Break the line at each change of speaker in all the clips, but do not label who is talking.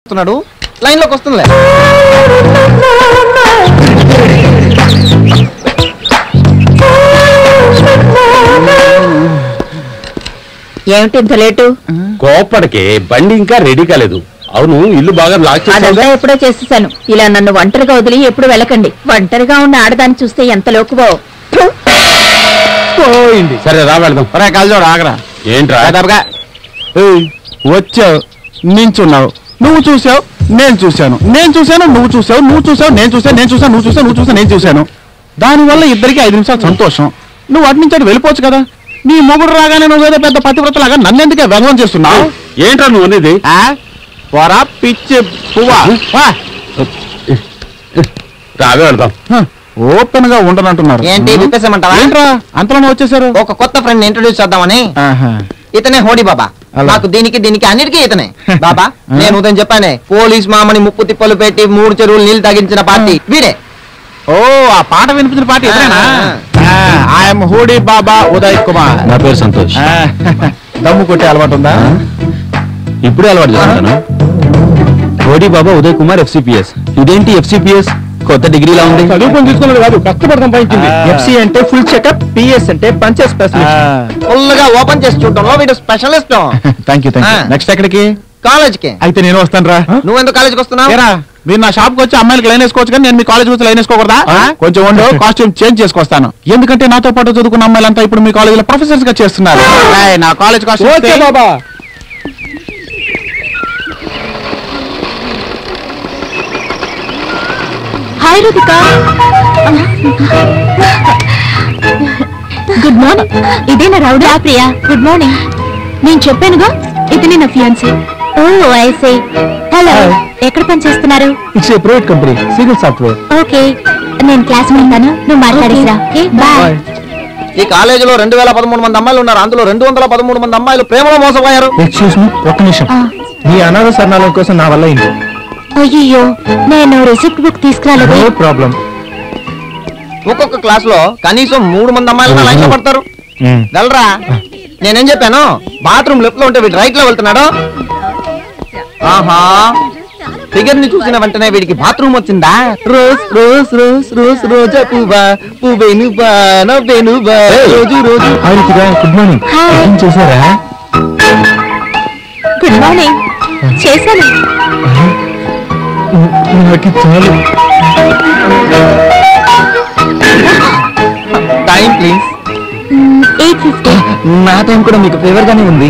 వస్తున్నాడు లైన్ లోకి వస్తుందిలే.
ఏమిటి ఇంత లేటు?
కోపడికే బండి ఇంకా రెడీ కాలేదు. అవును, ఇల్లు బాగా లాక్ చేసావుగా?
ఎప్పుడో చేసేసాను. ఇలా నన్ను ఒంటరిగా వదిలి ఎప్పుడు వెళ్ళకండి. ఒంటరిగా ఉన్న ఆడదాన్ని చూస్తే ఎంత లోకువో.
పోయింది. సరే రా వెళ్దాం.
కలజోడు ఆగరా.
ఏంట్రా
వచ్చావు, నించున్నావు, నువ్వు చూసావు, నేను చూశాను, నేను చూశాను, నువ్వు చూసావు, నువ్వు చూసావు, నేను చూసాను, నేను చూసాను, నువ్వు చూసావు, నువ్వు చూసావు, నేను చూశాను. దానివల్ల ఇద్దరికి 5 నిమిషాలు సంతోషం. నువ్వు అటు నుంచి అటు వెళ్ళిపోవచ్చు కదా. నీ మొగుడు రాగానే నువ్వేదో పెద్ద పతివ్రతలాగా నన్నెందుకే వ్యవహారం చేస్తున్నావు?
ఏంట్రా నువ్వు అనేది?
పోరా పిచ్చి పువ్వా.
రావే వెళ్దాం.
ఓపెన్ గా ఉండనంటున్నారు.
ఏంటి విప్పేసామంటావా?
ఏంట్రా అంతలోనే వచ్చేసారు?
ఒక కొత్త ఫ్రెండ్ ఇంట్రొడ్యూస్ చేద్దామని. ఇతనే హోడీ బాబా. నాకు దీనికి అన్నిటికీ ఇతనే బాబా. నేను ఉదయం చెప్పానే, పోలీస్ మామని ముప్పు తిప్పలు పెట్టి 3 చెరువులు నీళ్లు తగ్గించిన పార్టీ వీడే.
ఓ, ఆ పాట వినిపించిన పార్టీ ఇతనేనా? ఐఎమ్ హోడీ బాబా ఉదయ్ కుమార్.
నా పేరు సంతోష్.
దమ్ము కొట్టే అలవాటు ఉందా?
ఇప్పుడే అలవాటు చేస్తాను. హోడీ బాబా ఉదయ్ కుమార్ FCPS. ఇదేంటి FCPS? కొత్త డిగ్రీలా ఉంది.
చదువుకొని తీసుకున్నాడు కాదు, కష్టపడి సంపాదించింది.
FC అంటే ఫుల్ చెకప్, PS అంటే పంచే స్పెషలిస్ట్. ఫుల్ గా ఓపెన్ చేసి చూడటంలో వీడు స్పెషలిస్ట్.
Thank you. నెక్స్ట్ ఎక్కడికి?
కాలేజ్కి.
అయితే నేను వస్తాను రా.
నువ్వెందుకు కాలేజ్కి వస్తున్నావు?
మీరు నా షాప్ కి వచ్చి అమ్మాయిలకి లైన్ వేసుకోవచ్చు కానీ నేను మీ కాలేజ్ వచ్చి లైన్ వేసుకోకూడదా? కొంచెం ఉండు, కాస్ట్యూమ్ చేంజ్ చేసుకొస్తాను. ఎందుకంటే నాతో పాటు చదువుకున్న అమ్మాయిలంతా ఇప్పుడు మీ కాలేజీలో ప్రొఫెసర్స్ గా చేస్తున్నారు. నా కాలేజ్ కాస్ట్యూమ్ బాబా.
హాయ్ రుతిక. Good morning. ఇదేనా రౌడా? Priya good morning. నేను చెప్పానుగా, ఇతనే నా fiance. Oh I see. Hello, ఎక్కడ పని చేస్తున్నారు?
It's a private company, civil software.
Okay, నేను క్లాస్ వెళ్తాను, నువ్వు మాట్లాడేసిరా. Okay bye.
ఈ కాలేజీలో 2013 మంది అమ్మాయిలు ఉన్నారు. అందులో 213 మంది అమ్మాయిలు ప్రేమలో మోసపోయారు.
ఎక్స్క్యూజ్ మీ, ఒక్క నిమిషం. మీ అనాథ శరణాలయం కోసం నా వల్ల అయింది.
అయ్యో, నేను రిసిప్ట్ బుక్ తీసుకురాలేదు.
No problem.
ఒక్కొక్క క్లాస్ లో కనీసం 3 మంది అమ్మాయిలు లైన్ లో పడతారు. వెళ్ళరా. నేనేం చెప్పాను? బాత్రూమ్ లెఫ్ట్ లో ఉంటే వీడు రైట్ లో వెళ్తున్నాడు. ఆహా, ఫిగర్ ని చూసిన వెంటనే వీడికి బాత్రూమ్ వచ్చిందా? రోజ్ రోజ్ రోజ్ రోజ్ రోజా పువ్వా, పువ్వేనువా, నవ్వేనువా, రోజు రోజు.
Good morning. చేశారా?
Good morning. చేశాను.
చాలు.
Time please.
8:50.
నా టైం కూడా మీకు ఫేవర్ గానే ఉంది.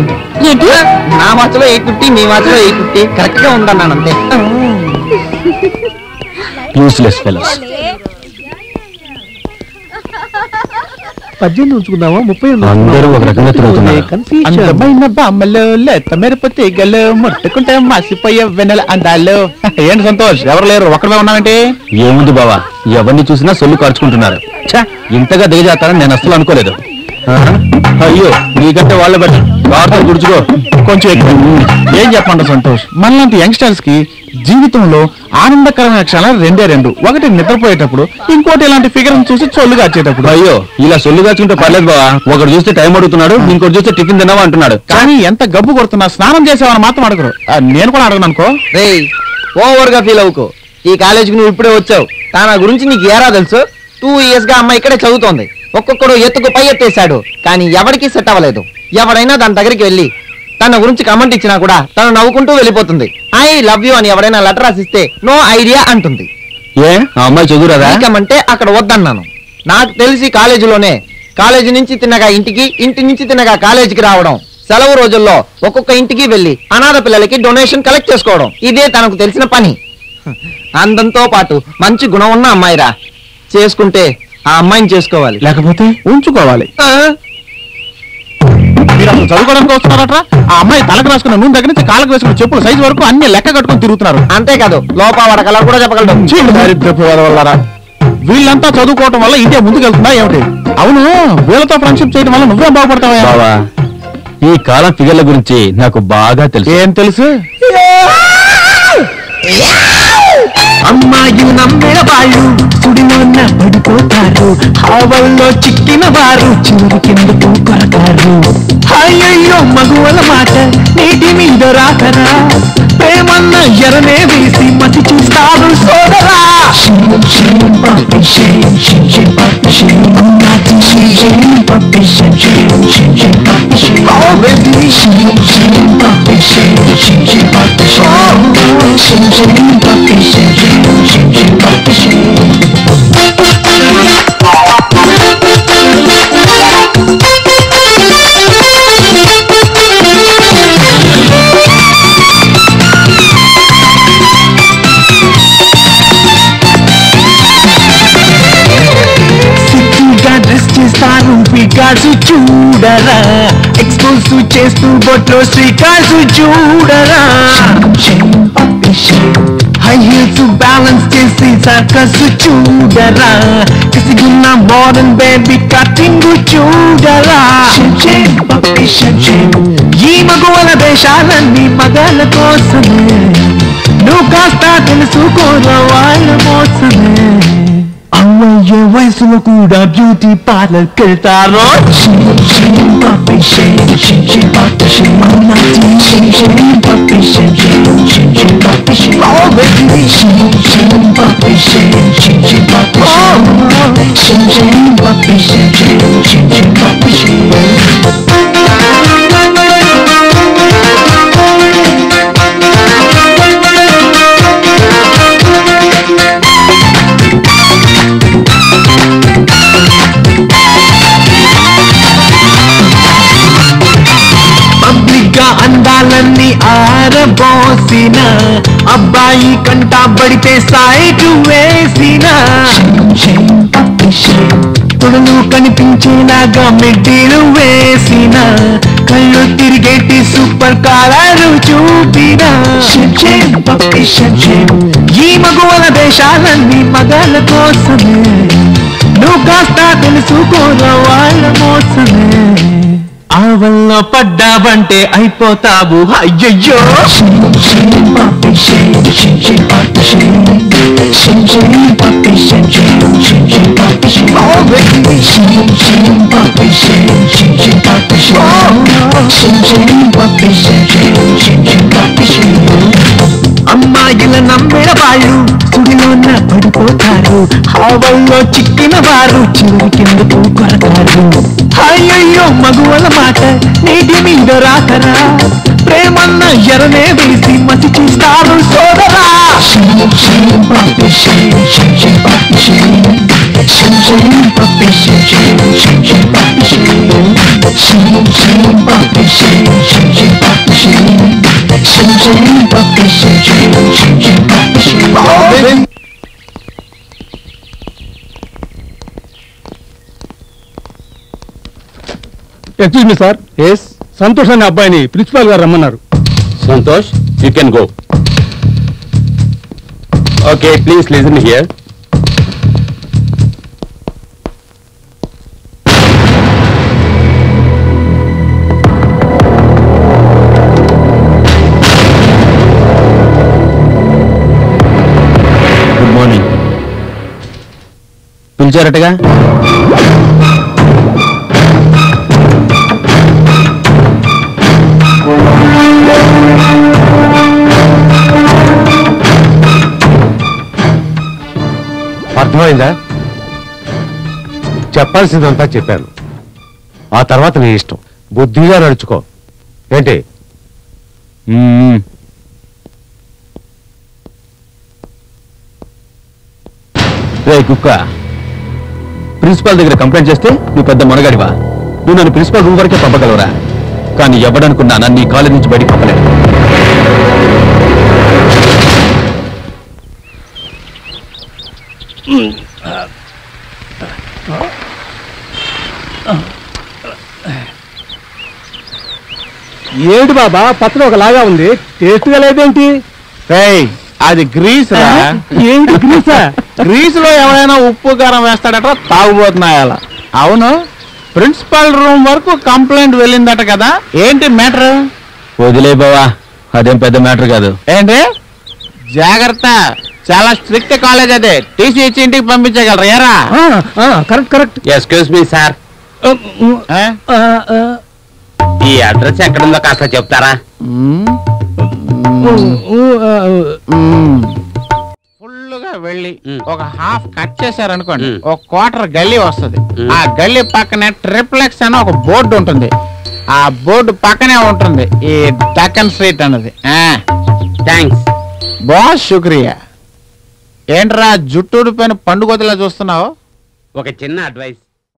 ఏంటి?
నా వాచ్ లో 8:50, మీ వాచ్ లో 8:50 కరెక్ట్ గా ఉందన్నాను అంతే.
Useless fellows.
18 ఉంచుకుందామా? 30
అందరూ ఒక రకంగా తిరుగుతున్నారు.
అందమైన బామ్మలు, లేత మెరుపతి గలు, ముట్టుకుంటే మాసిపోయే వెన్నెల అందాలు. ఏంటి సంతోష్, ఎవరు లేరు, ఒక్కడే ఉన్నానంటే?
ఏముంది బావా, ఎవరిని చూసినా సొల్లు ఖర్చుకుంటున్నారు. ఇంతగా దిగజాతారని నేను అస్సలు అనుకోలేదు. అయ్యో, నీకంటే వాళ్ళ బట్టి వార్తలు గుర్చుకో
కొంచెం ఎక్కువ. ఏం చెప్పండి సంతోష్, మనలాంటి యంగ్స్టర్స్ కి జీవితంలో ఆనందకరమైన క్షణాలు 2. ఒకటి నిద్రపోయేటప్పుడు, ఇంకోటి ఇలాంటి ఫిగర్ చూసి చొల్లుగా వచ్చేటప్పుడు.
అయ్యో, ఇలా సొల్లు కాచుకుంటే పర్లేదు బావా. ఒకటి చూస్తే టైం అడుగుతున్నాడు, ఇంకోటి చూస్తే టిఫిన్ తిన్నావా అంటున్నాడు.
కానీ ఎంత గబ్బు కొడుతున్నా స్నానం చేసేవాని మాత్రం అడగరు. నేను కూడా అడగను అనుకో.
రేయ్, ఓవర్ గా ఫీల్ అవ్వకు. ఈ కాలేజీకి నువ్వు ఇప్పుడే వచ్చావు. తన గురించి నీకు ఏరా తెలుసు? 2 years గా అమ్మాయి ఇక్కడే చదువుతోంది. ఒక్కొక్కడు ఎత్తుకు పై ఎత్తేసాడు, కానీ ఎవరికి సెట్ అవ్వలేదు. ఎవడైనా దాని దగ్గరికి వెళ్ళి తన గురించి కమెంట్ ఇచ్చినా కూడా తను నవ్వుకుంటూ వెళ్ళిపోతుంది. ఐ లవ్ యూ అని ఎవరైనా లెటర్ రాసిస్తే నో ఐడియా అంటుంది.
ఏ ఆ అమ్మాయి చదువురాదా?
అంటే అక్కడ వద్దన్నాను. నాకు తెలిసి కాలేజీలోనే, కాలేజీ నుంచి తిన్నగా ఇంటికి, ఇంటి నుంచి తిన్నగా కాలేజీకి రావడం, సెలవు రోజుల్లో ఒక్కొక్క ఇంటికి వెళ్లి అనాథ పిల్లలకి డొనేషన్ కలెక్ట్ చేసుకోవడం, ఇదే తనకు తెలిసిన పని. అందంతో పాటు మంచి గుణం ఉన్న అమ్మాయిరా. చేసుకుంటే ఆ అమ్మాయిని చేసుకోవాలి,
లేకపోతే ఉంచుకోవాలి. మీరు అసలు చదువుకోవడానికి వస్తున్నారట? ఆ అమ్మాయి తలకు రాసుకున్న నూనె దగ్గర నుంచి కాళ్ళకు వేసుకున్న చెప్పుల సైజు వరకు అన్ని లెక్క కట్టుకుని తిరుగుతున్నారు.
అంతేకాదు, లోపావాడ కలర్ కూడా చెప్పగలరు.
వీళ్ళంతా చదువుకోవటం వల్ల ఇండియా ముందుకెళ్తుందా ఏమిటి? అవును, వీళ్ళతో ఫ్రెండ్షిప్ చేయడం వల్ల నువ్వేం బాగుపడతావా?
బావా, ఈ కాలం ఫిగర్ల గురించి నాకు బాగా తెలుసు.
ఏం తెలుసు?
అమ్మాయిలు నమ్మిన వాళ్ళు సుడిలోన పడిపోతారు, హావల్లో చిక్కిన వారు చివరి కిందకు కొరకారు. అయ్యయ్యో మగువల మాట నీటి మీద రాకరా, ప్రేమన్న ఎరనే వేసి మతి చూస్తాడు సోదరా చేస్తాను పికాసు చూడరా ఎక్స్పోజ్ చేస్తూ బొట్లో శ్రీకాసు చూడరా హై హీల్స్ బ్యాలెన్స్ చేసి సర్కస్ చూడరా కసిగున్న మోడర్న్ బేబీ కటింగ్ చూడరా ఈ మగవాళ్ళ దేశాలన్నీ మగాళ్ళ కోసమే నువ్వు కాస్త తెలుసుకోరా వాళ్ళ మోసమే అమ్మయ్య వయసులో కూడా బ్యూటీ పార్లర్ కెళ్తారో అందాలన్నీ ఆరబోసిన అబ్బాయి కంట బడితే సైటు వేసిన తొడలు కనిపించేలాగా మెడ్డీలు వేసిన కళ్ళు తిరిగేటి సూపర్ కాలరు చూపిన ఈ మగవాళ్ళ దేశాలన్నీ మగాళ్ళ కోసమే నువ్వు కాస్త తెలుసుకోరా వాళ్ళ మోసమే ఆవల్లో పడ్డావంటే అయిపోతావు అయ్యయ్యో అమ్మాయిల నమ్మిన వాళ్ళు సుడిలోన పడిపోతారు హావల్లో చిక్కిన వారు చివరి కిందకు కొరతారు అయ్యయ్యో మగువల మాట నీటి మీద రాకరా ప్రేమన్న ఎరనే వేసి మతి చూస్తారు సోదరా
excuse me sir yes Santosh అనే అబ్బాయిని ప్రిన్సిపాల్ గారు రమ్మన్నారు.
Santosh, you can go. Okay, please listen here. Good morning. పిలిచారటగా?
అర్థమైందా? చెప్పాల్సిందంతా చెప్పాను. ఆ తర్వాత నీ ఇష్టం. బుద్ధిగా నడుచుకో. ఏంటి?
రే కుక్క, ప్రిన్సిపాల్ దగ్గర కంప్లైంట్ చేస్తే నువ్వు పెద్ద మొనగాడివా? నువ్వు నన్ను ప్రిన్సిపాల్ రూమ్ వరకే పంపగలవరా? కానీ ఎవడనుకున్నా నన్ను ఈ కాలేజ్ నుంచి బయటికి పంపలేదు.
ఏడు బాబా, పత్రం ఒకలాగా ఉంది, టేస్ట్గా లేదేంటి?
అది గ్రీస్ రా.
ఏంటి గ్రీసా?
గ్రీస్ లో ఎవరైనా ఉప్పు కారం వేస్తాడట, తాగుబోతున్నాయి అలా. అవును, ప్రిన్సిపల్ రూమ్ వరకు కంప్లైంట్ వెళ్ళిందట కదా, ఏంటి మ్యాటర్?
వదిలే బావా, అదేం పెద్ద మ్యాటర్ కాదు.
ఏంటి? జాగ్రత్త, చాలా స్ట్రిక్ట్ కాలేజ్ అదే. టీసీ ఇచ్చి ఇంటికి పంపించగలరా? ఏరా?
Correct correct.
Excuse me sir, ఈ అడ్రస్ ఎక్కడుందో కాస్త చెప్తారా?
ఫుల్గా వెళ్ళి ఒక హాఫ్ కట్ చేశారనుకోండి ఒక క్వార్టర్ గల్లీ వస్తుంది. ఆ గల్లీ పక్కనే ట్రిప్లెక్స్ అని ఒక బోర్డు ఉంటుంది. ఆ బోర్డు పక్కనే ఉంటుంది ఈ డక్కన్ స్ట్రీట్ అన్నది.
థ్యాంక్స్
బాస్, శుక్రియా. ఏంట్రా జుట్టుడిపోయిన పండుగలా చూస్తున్నావు?
ఒక చిన్న అడ్వైస్.